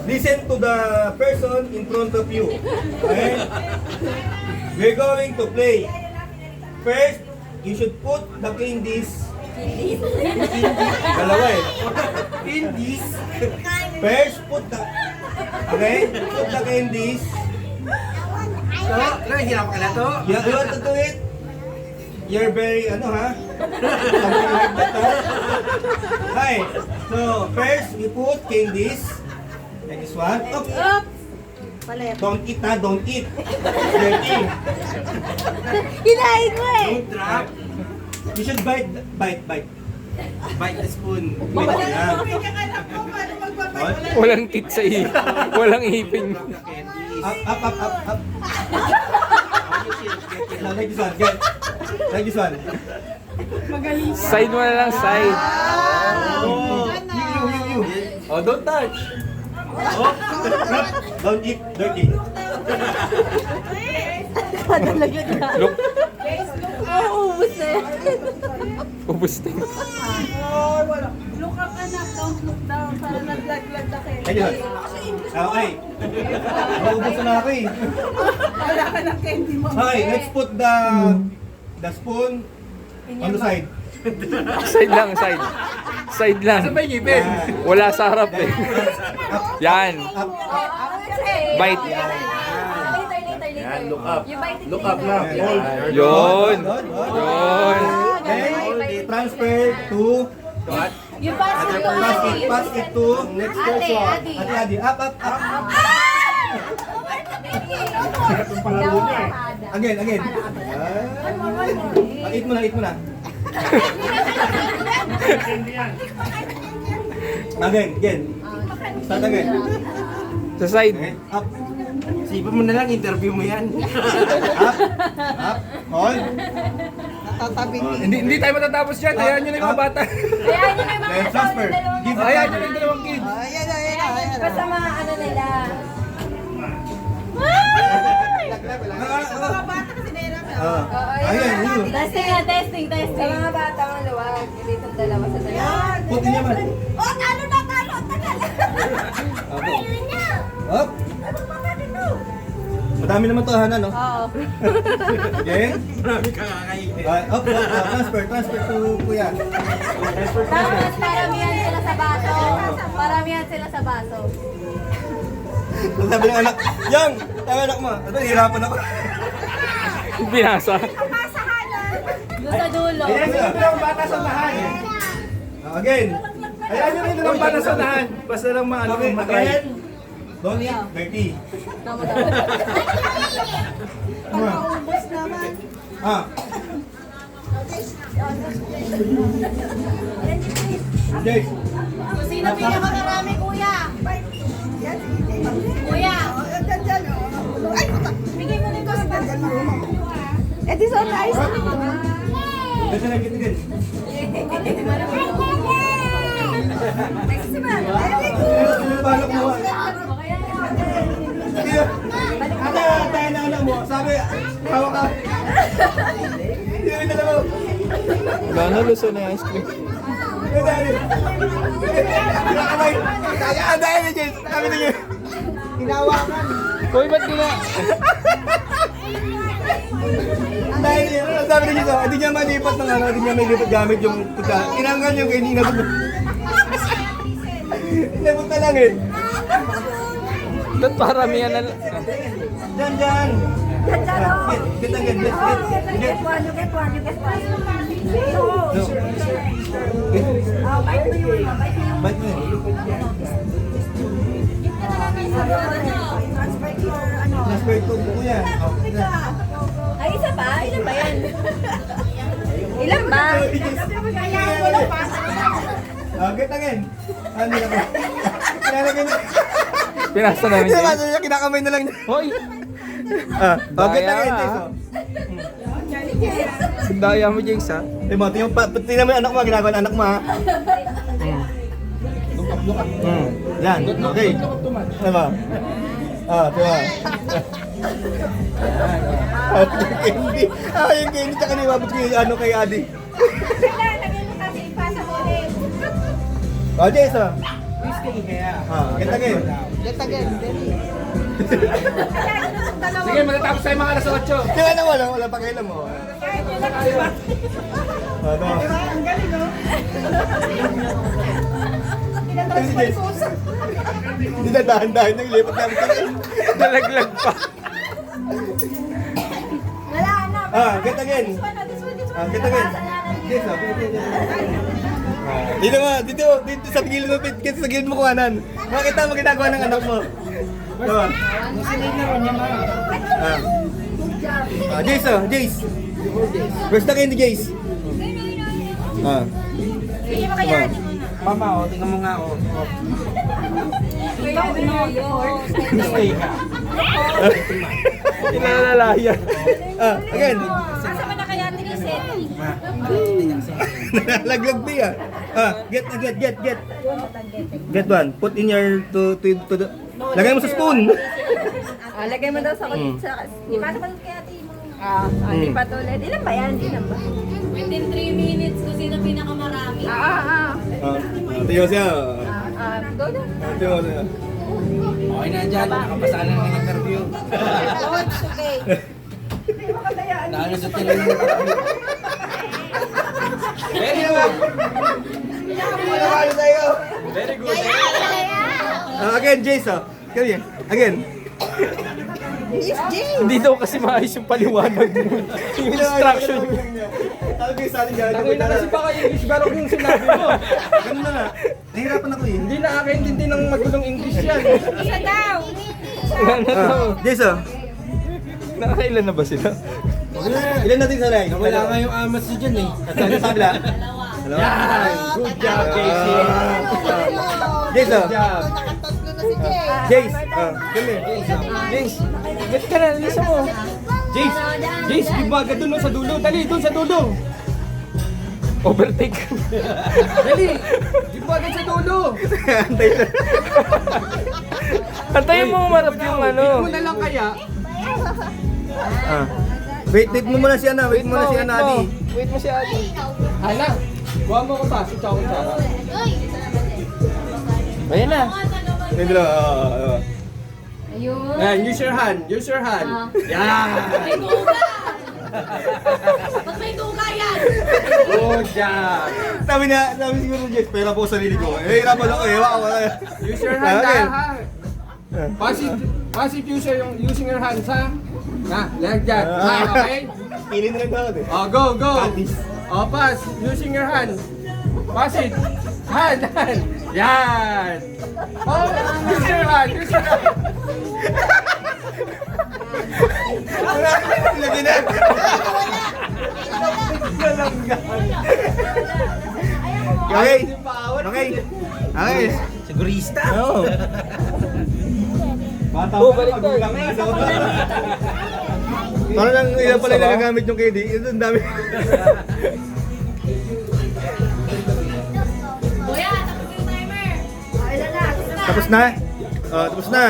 Listen to the person in front of you. Okay? We're going to play. First, you should put the candies. Dalawa eh. Candies. First, put the... Okay? Put the candies. Hirap ka na to? You want to do it? You're very, ano ha? Something like that ha? Hi. So, first, you put candies. Like this one. Oh. Oops! Palit. Don't eat ha, don't eat. Dirty. Hinahin mo eh! Don't drop. You should bite. Bite Bite the spoon. yeah. Walang tit sa ipin. Walang ipin. Up. No, like this one. Get. Like this one. Side mo na lang, side. Oh. You. Oh, don't touch. Oh. Don't eat dirty. Padalagan na. Look, Oo, ubus na yan. ubus din. Look up anak, don't look down. Para naglag-lag na kayo. Like this one. Okay. Maubos na ako eh. Wala ka ng candy mo. Okay, let's put the spoon on the side. Side lang, side. Side lang. Saan ba yung ipin? Wala sa harap eh. Yan. Up. Bite. Yan, look up. Look up na. Hold. Yun. Yun. Then, transfer to What? Yung pass mo to pass it to next person. Adi. Up. Again. Eat mo na. Again. Start again. Sa side. Okay. Up. Sipa mo na lang, interview mo yan. Up. Hold. Hindi tayo matatapos dyan. Hayaan nyo na yung mga bata. Ayan yun yung mga Then transfer. Give Hayaan nyo na yung dalawang kids. basta mga ano nila. Ayan, yun. Testing. Sa mga bata maluwag, dito dalawa sa dalawa. Putin niya man. Oh, talo na! Tagal! Up. Madami naman to, Hana, no? Oo. Okay? Marami kang kakainin. Up. Transfer to Kuya. Tapos paramihan sila sa baso. Paramihan sila sa baso. Sabi ng anak, Yang! Tama anak mo. Ano, hirapan ako. Binasa. Doon sa dulo. Ayan yung dalawang bata sa unahan. Again. Ayan yung dalawang bata sa unahan. Basta lang maano Okay, kung matry. again. Don't eat dirty. Tama. Come on. Ubus naman. Ah. Okay. Sino pinakamarami, kuya? Kuya! Bigay mo nito sa baso. Eh, di so nice. Kasi nagkitigan. Balak mo. Tayo na anak mo. Sabi, hawak ka. Hindi mo dalawa. Gano'n luso na yung ice cream. Kinakamay. Kaya dahil ni James. Kami na yun. Hinawakan. Hoy, ba't gina? Dahil yun, sabi ni James, hindi niya malipat ng ano, hindi niya may lipat gamit yung tuta. Tinanggal yung kay Nina. Inabot na lang eh. Ba't paramihan na lang? Diyan. Get again, get. Get one. No. Bite mo yun. Bite mo yun. Transfer to kuya. Ay, isa ba? Ilan ba yan? Ilan ba? Get again. Ano na ba? Kinalagay na. Pinasa namin Hindi yun. ba niya kinakamay na lang niya. Hoy! Get Daya again, nga. James. Daya mo, James, ha? Tingnan mo yung anak mo, ginagawa ng anak mo ha. Yan, okay. Diba? Diba? Yung candy. Yung candy tsaka niwabot ko yung ano kay Adi. James Get again. Sige, matatapos tayo mga alas 8. Di ba na wala pakialam mo. Ano? Hindi na dahan-dahan yung lipat namin kami. Nalaglag pa. Wala na. Get again. This one. Get again. Yes, dito sa gilid mo, dito sa gilid mo kuhanan. Makita mo ginagawa ng anak mo. Diba? Jace, Jace. First na kayo ni Jace. Hindi mo kaya mo na. Mama, tingnan mo nga ako. Kinalalayan. Again. Kasama na kaya tinisit. Nalaglag ba yan? Get. Get one. Put in your to the... Lagay mo sa spoon. Lagay mo daw sa kulit sa... Di ba naman kaya ate mo? Lipat ulit. Ilan ba yan? Ilan ba? Within 3 minutes kung sino pinakamarami. Tiyo siya. Go na. Tiyo siya. Okay na dyan, nakapasa na ng interview. Oh, it's okay. Naano sa tinanong. Very good. Ano tayo? Very good. Again, Jace. Again. Hindi daw kasi maayos yung paliwanag mo. Yung instruction mo. Sabi ko sa atin gano'n. Tangin na kasi baka English barok yung sinabi mo. Ganun na nga. Nahirapan ako eh. Hindi nakakaintindi ng magulong English yan. Isa daw. Jace. Nakakailan na ba sila? Ilan natin sa line? Wala nga yung amas niya dyan eh. Saan sa kabila? Dalawa? Good job, Casey. Jace. Good job. Jace. Come here. Jace, get ka na, lisa mo. Jace, Jace, di ba agad dun sa dulo? Dali, dun sa dulo. Overtake. Dali, di ba agad sa dulo? Antay na. Antayin mo umarap yung ano. Wait mo na lang kaya. Wait mo muna si Ana. Wait mo muna si Ana, Adi. Wait mo si Adi. Hala, kuha mo ko pa, si Chow Chara. Ayan na. Hindi lang. Ayun. Yan, use your hand, use your hand. Yan. May tuga. Pag may tuga yan. Good job. Sabi siguro Jace, pera po sa sarili ko. Hirapan ako. Ewa ako. Use your hand, Okay. ha? Passive using your hands, ha? Like that. Okay? Pili na lang daw eh. Oh, go. Practice. Oh, pass. Using your hand. Pass it. Hand. Yan. Oh, use your hand. Lagi na. Okay. Sigurista. Oo. Bata Oh, pa balik lang, tayo. magulang na. Parang lang ilan pala nagagamit yung KD. Ito ang dami. Kuya, tapos yung timer. Tapos na? Tapos na.